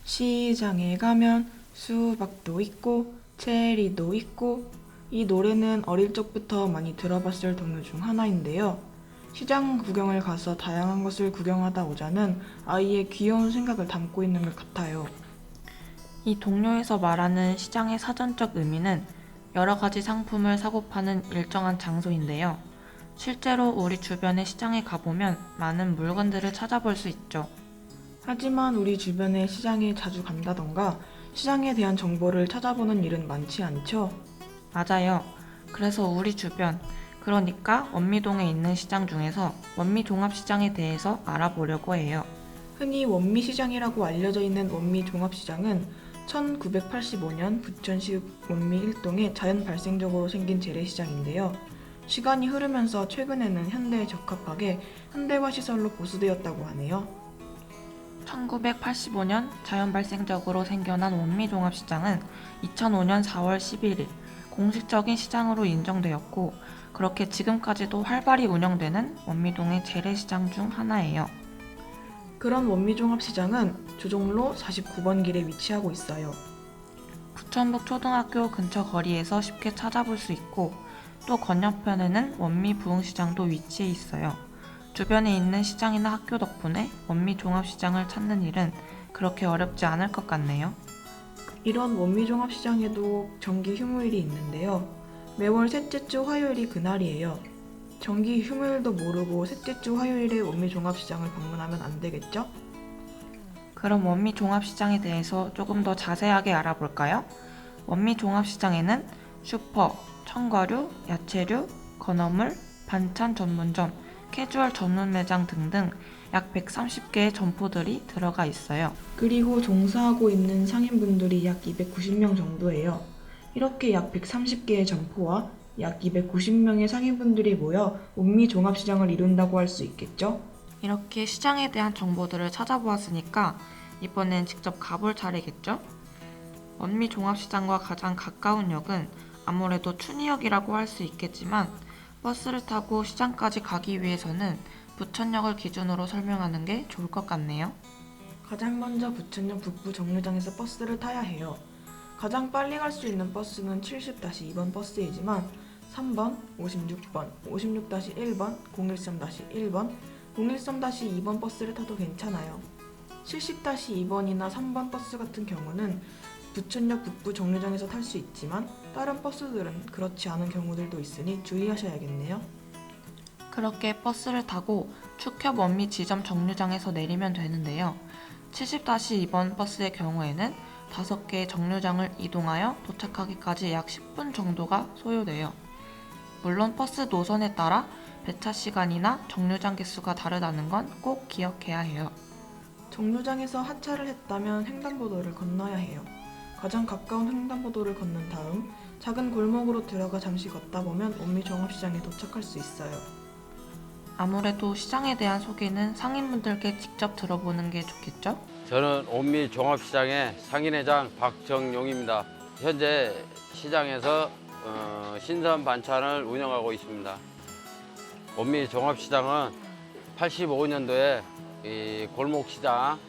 시장에 가면 수박도 있고 체리도 있고. 이 노래는 어릴 적부터 많이 들어봤을 동요 중 하나인데요. 시장 구경을 가서 다양한 것을 구경하다 오자는 아이의 귀여운 생각을 담고 있는 것 같아요. 이 동요에서 말하는 시장의 사전적 의미는 여러 가지 상품을 사고 파는 일정한 장소인데요. 실제로 우리 주변의 시장에 가보면 많은 물건들을 찾아볼 수 있죠. 하지만 우리 주변의 시장에 자주 간다던가 시장에 대한 정보를 찾아보는 일은 많지 않죠? 맞아요. 그래서 우리 주변, 그러니까 원미동에 있는 시장 중에서 원미종합시장에 대해서 알아보려고 해요. 흔히 원미시장이라고 알려져 있는 원미종합시장은 1985년 부천시 원미 1동에 자연 발생적으로 생긴 재래시장인데요. 시간이 흐르면서 최근에는 현대에 적합하게 현대화 시설로 보수되었다고 하네요. 1985년 자연 발생적으로 생겨난 원미종합시장은 2005년 4월 11일 공식적인 시장으로 인정되었고, 그렇게 지금까지도 활발히 운영되는 원미동의 재래시장 중 하나예요. 그런 원미종합시장은 조종로 49번 길에 위치하고 있어요. 부천북 초등학교 근처 거리에서 쉽게 찾아볼 수 있고, 또 건너편에는 원미 부흥시장도 위치해 있어요. 주변에 있는 시장이나 학교 덕분에 원미 종합시장을 찾는 일은 그렇게 어렵지 않을 것 같네요. 이런 원미종합시장에도 정기 휴무일이 있는데요. 매월 셋째 주 화요일이 그날이에요. 정기 휴무일도 모르고 셋째 주 화요일에 원미종합시장을 방문하면 안 되겠죠? 그럼 원미 종합시장에 대해서 조금 더 자세하게 알아볼까요? 원미 종합시장에는 슈퍼, 청과류, 야채류, 건어물, 반찬 전문점, 캐주얼 전문 매장 등등 약 130개의 점포들이 들어가 있어요. 그리고 종사하고 있는 상인분들이 약 290명 정도예요. 이렇게 약 130개의 점포와 약 290명의 상인분들이 모여 원미종합시장을 이룬다고 할 수 있겠죠? 이렇게 시장에 대한 정보들을 찾아보았으니까 이번엔 직접 가볼 차례겠죠? 원미 종합시장과 가장 가까운 역은 아무래도 춘희역이라고 할 수 있겠지만, 버스를 타고 시장까지 가기 위해서는 부천역을 기준으로 설명하는 게 좋을 것 같네요. 가장 먼저 부천역 북부 정류장에서 버스를 타야 해요. 가장 빨리 갈 수 있는 버스는 70-2번 버스이지만 3번, 56번, 56-1번, 013-1번, 013-2번 버스를 타도 괜찮아요. 70-2번이나 3번 버스 같은 경우는 부천역 북부 정류장에서 탈 수 있지만 다른 버스들은 그렇지 않은 경우들도 있으니 주의하셔야겠네요. 그렇게 버스를 타고 축협 원미 지점 정류장에서 내리면 되는데요. 70-2번 버스의 경우에는 5개의 정류장을 이동하여 도착하기까지 약 10분 정도가 소요돼요. 물론 버스 노선에 따라 배차 시간이나 정류장 개수가 다르다는 건 꼭 기억해야 해요. 정류장에서 하차를 했다면 횡단보도를 건너야 해요. 가장 가까운 횡단보도를 건넌 다음 작은 골목으로 들어가 잠시 걷다 보면 원미종합시장에 도착할 수 있어요. 아무래도 시장에 대한 소개는 상인분들께 직접 들어보는 게 좋겠죠? 저는 온미 종합시장의 상인회장 박정용입니다. 현재 시장에서 신선 반찬을 운영하고 있습니다. 온미 종합시장은 85년도에 이 골목시장,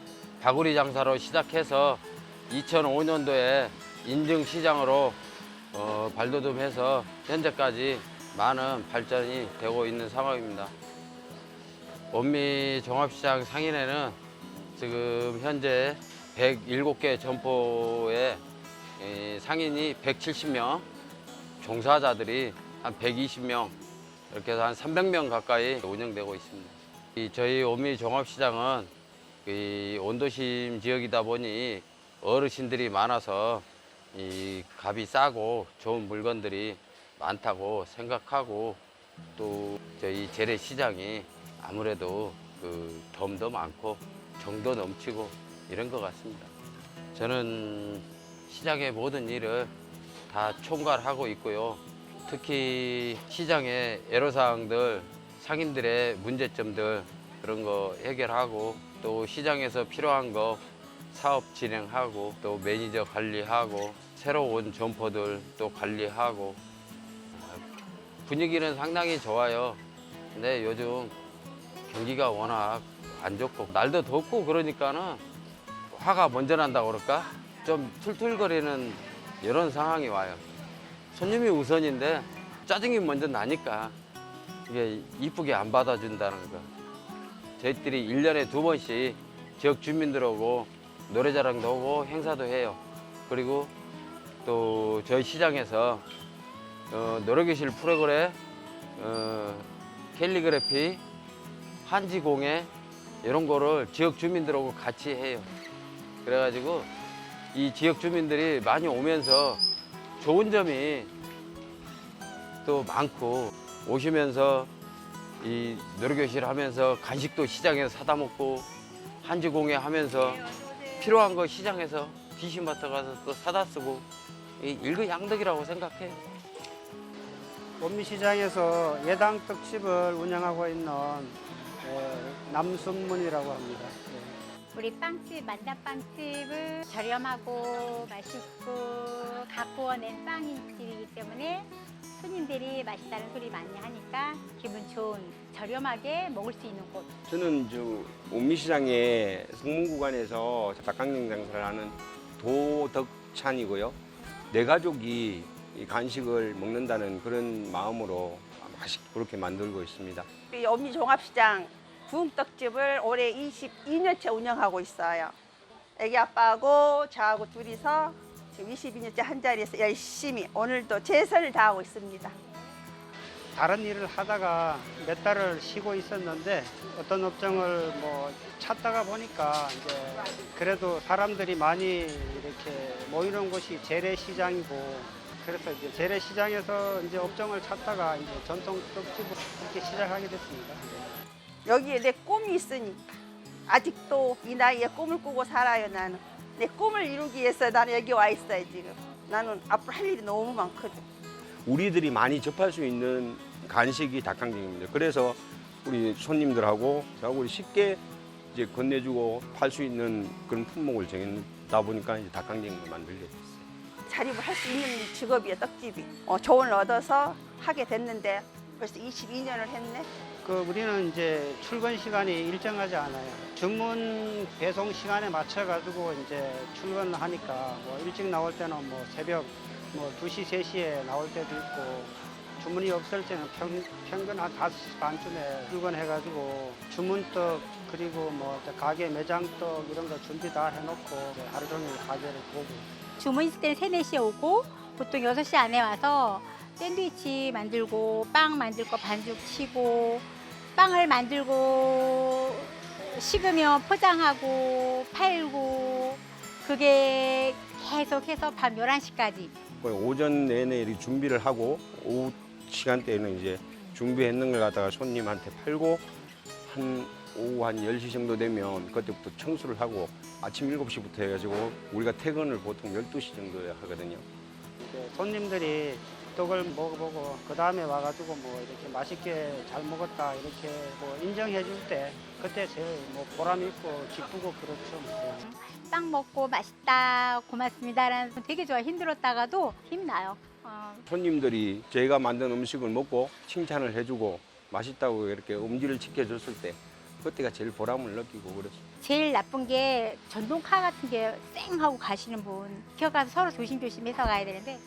다구리 장사로 시작해서 2005년도에 인증시장으로 발돋움해서 현재까지 많은 발전이 되고 있는 상황입니다. 원미 종합시장 상인회는 지금 현재 107개 점포에 상인이 170명, 종사자들이 한 120명, 이렇게 해서 한 300명 가까이 운영되고 있습니다. 저희 원미 종합시장은 온도심 지역이다 보니 어르신들이 많아서 이 값이 싸고 좋은 물건들이 많다고 생각하고, 또 저희 재래시장이 아무래도 덤도 많고 정도 넘치고 이런 것 같습니다. 저는 시장의 모든 일을 다 총괄하고 있고요. 특히 시장의 애로사항들, 상인들의 문제점들 그런 거 해결하고, 또 시장에서 필요한 거 사업 진행하고, 또 매니저 관리하고, 새로 온 점포들 또 관리하고. 분위기는 상당히 좋아요. 근데 요즘 경기가 워낙 안 좋고 날도 덥고 그러니까는 화가 먼저 난다고 그럴까? 좀 툴툴거리는 이런 상황이 와요. 손님이 우선인데 짜증이 먼저 나니까 이게 이쁘게 안 받아준다는 거. 저희들이 1년에 2번씩 지역 주민들하고 노래자랑도 하고 행사도 해요. 그리고 또 저희 시장에서 노래교실 프로그램, 캘리그래피, 한지공예 이런 거를 지역 주민들하고 같이 해요. 그래가지고 이 지역 주민들이 많이 오면서 좋은 점이 또 많고, 오시면서 이 노래교실 하면서 간식도 시장에서 사다 먹고, 한지공예 하면서 필요한 거 시장에서 디시마트 가서 또 사다 쓰고, 이 일거양득이라고 생각해요. 원미시장에서 예당 떡집을 운영하고 있는 남순문이라고 합니다. 우리 빵집, 만다빵집은 저렴하고 맛있고 갖고 낸 빵이기 때문에 손님들이 맛있다는 소리 많이 하니까 기분 좋은, 저렴하게 먹을 수 있는 곳. 저는 원미시장의 성문구간에서 닭강정 장사를 하는 도덕찬이고요. 내 가족이 이 간식을 먹는다는 그런 마음으로 맛있게 그렇게 만들고 있습니다. 우리 원미 종합시장 부흥떡집을 올해 22년째 운영하고 있어요. 애기 아빠하고 저하고 둘이서 지금 22년째 한 자리에서 열심히 오늘도 최선을 다하고 있습니다. 다른 일을 하다가 몇 달을 쉬고 있었는데 어떤 업종을 찾다가 보니까 이제 그래도 사람들이 많이 이렇게 모이는 곳이 재래시장이고, 그래서 이제 재래시장에서 이제 업종을 찾다가 이제 전통 떡집을 이렇게 시작하게 됐습니다. 여기에 내 꿈이 있으니까 아직도 이 나이에 꿈을 꾸고 살아요. 나는 내 꿈을 이루기 위해서 나는 여기 와 있어요. 지금 나는 앞으로 할 일이 너무 많거든. 우리들이 많이 접할 수 있는 간식이 닭강정입니다. 그래서 우리 손님들하고 저하고 쉽게 이제 건네주고 팔 수 있는 그런 품목을 정했다 보니까 이제 닭강정을 만들게 됐어요. 자립을 할 수 있는 직업이에요. 떡집이. 조언을 얻어서 하게 됐는데 벌써 22년을 했네. 우리는 이제 출근 시간이 일정하지 않아요. 주문 배송 시간에 맞춰가지고 이제 출근을 하니까 일찍 나올 때는 새벽 2시, 3시에 나올 때도 있고, 주문이 없을 때는 평균 한 5시 반쯤에 출근해가지고 주문떡 그리고 가게 매장떡 이런 거 준비 다 해놓고 하루 종일 가게를 보고. 주문 있을 때는 3, 4시에 오고 보통 6시 안에 와서 샌드위치 만들고 빵 만들고 반죽 치고, 빵을 만들고 식으면 포장하고 팔고, 그게 계속해서 밤 11시까지. 오전 내내 이렇게 준비를 하고 오후 시간대에는 이제 준비했는 걸 갖다가 손님한테 팔고, 오후 한 10시 정도 되면 그때부터 청소를 하고 아침 7시부터 해가지고 우리가 퇴근을 보통 12시 정도에 하거든요. 손님들이 떡을 먹어보고 그 다음에 와가지고 이렇게 맛있게 잘 먹었다 이렇게 인정해 줄 때 그때 제일 보람 있고 기쁘고 그렇죠. 빵 먹고 맛있다, 고맙습니다라는 건 되게 좋아요. 힘들었다가도 힘나요. 손님들이 저희가 만든 음식을 먹고 칭찬을 해주고 맛있다고 이렇게 음질을 지켜줬을 때 그때가 제일 보람을 느끼고 그렇죠. 제일 나쁜 게 전동카 같은 게 쌩 하고 가시는 분, 기어가서 서로 조심조심해서 가야 되는데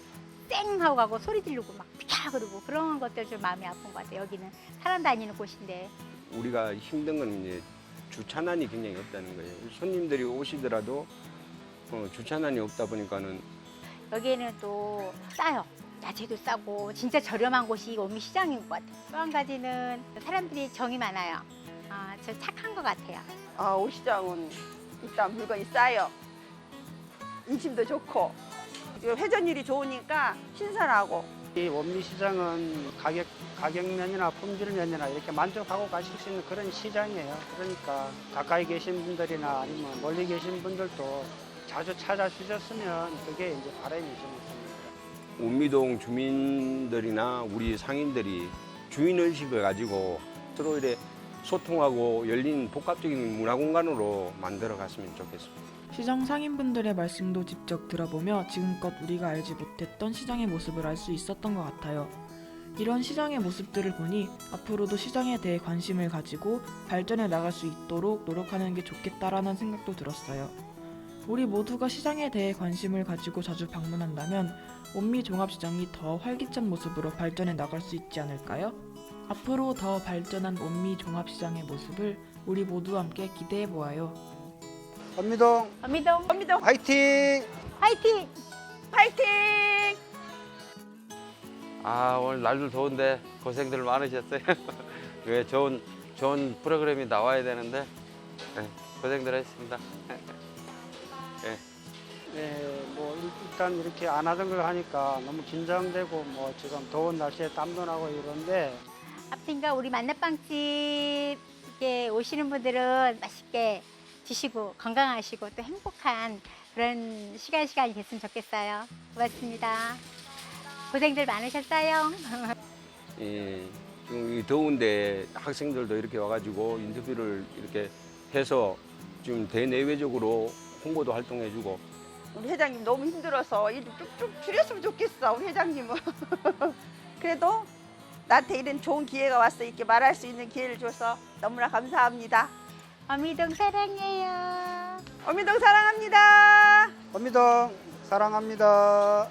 쌩 하고 가고 소리 지르고 막 피카 그러고 그런 것들 좀 마음이 아픈 것 같아요. 여기는 사람 다니는 곳인데. 우리가 힘든 건 이제 주차난이 굉장히 없다는 거예요. 손님들이 오시더라도 주차난이 없다 보니까는 여기에는 또 싸요. 야채도 싸고 진짜 저렴한 곳이 원미시장인 것 같아요. 또 한 가지는 사람들이 정이 많아요. 저 착한 것 같아요. 우리 시장은 일단 물건이 싸요. 인심도 좋고 회전율이 좋으니까 신선하고. 이 원미시장은 가격면이나 품질면이나 이렇게 만족하고 가실 수 있는 그런 시장이에요. 그러니까 가까이 계신 분들이나 아니면 멀리 계신 분들도 자주 찾아주셨으면 그게 이제 바람이 좀 있습니다. 운미동 주민들이나 우리 상인들이 주인의식을 가지고 서로 이렇게 소통하고 열린 복합적인 문화공간으로 만들어 갔으면 좋겠습니다. 시장 상인분들의 말씀도 직접 들어보며 지금껏 우리가 알지 못했던 시장의 모습을 알 수 있었던 것 같아요. 이런 시장의 모습들을 보니 앞으로도 시장에 대해 관심을 가지고 발전해 나갈 수 있도록 노력하는 게 좋겠다라는 생각도 들었어요. 우리 모두가 시장에 대해 관심을 가지고 자주 방문한다면 원미 종합시장이 더 활기찬 모습으로 발전해 나갈 수 있지 않을까요? 앞으로 더 발전한 원미 종합시장의 모습을 우리 모두 함께 기대해 보아요. 원미동 어미동 원미동 화이팅! 화이팅! 파이팅! 아, 오늘 날도 더운데 고생들 많으셨어요. 왜 좋은 프로그램이 나와야 되는데 네, 고생들 했습니다. 네, 뭐 일단 이렇게 안 하던 걸 하니까 너무 긴장되고 뭐 지금 더운 날씨에 땀도 나고 이런데 아무튼가 우리 만나빵집 이렇게 오시는 분들은 맛있게 드시고 건강하시고 또 행복한 그런 시간이 됐으면 좋겠어요. 고맙습니다. 고생들 많으셨어요. 예, 지금 이 더운데 학생들도 이렇게 와가지고 인터뷰를 이렇게 해서 좀 대내외적으로 홍보도 활동해주고 우리 회장님 너무 힘들어서 일 쭉쭉 줄였으면 좋겠어. 우리 회장님은. 그래도 나한테 이런 좋은 기회가 왔어. 이렇게 말할 수 있는 기회를 줘서 너무나 감사합니다. 어미동 사랑해요. 어미동 사랑합니다. 원미동 사랑합니다.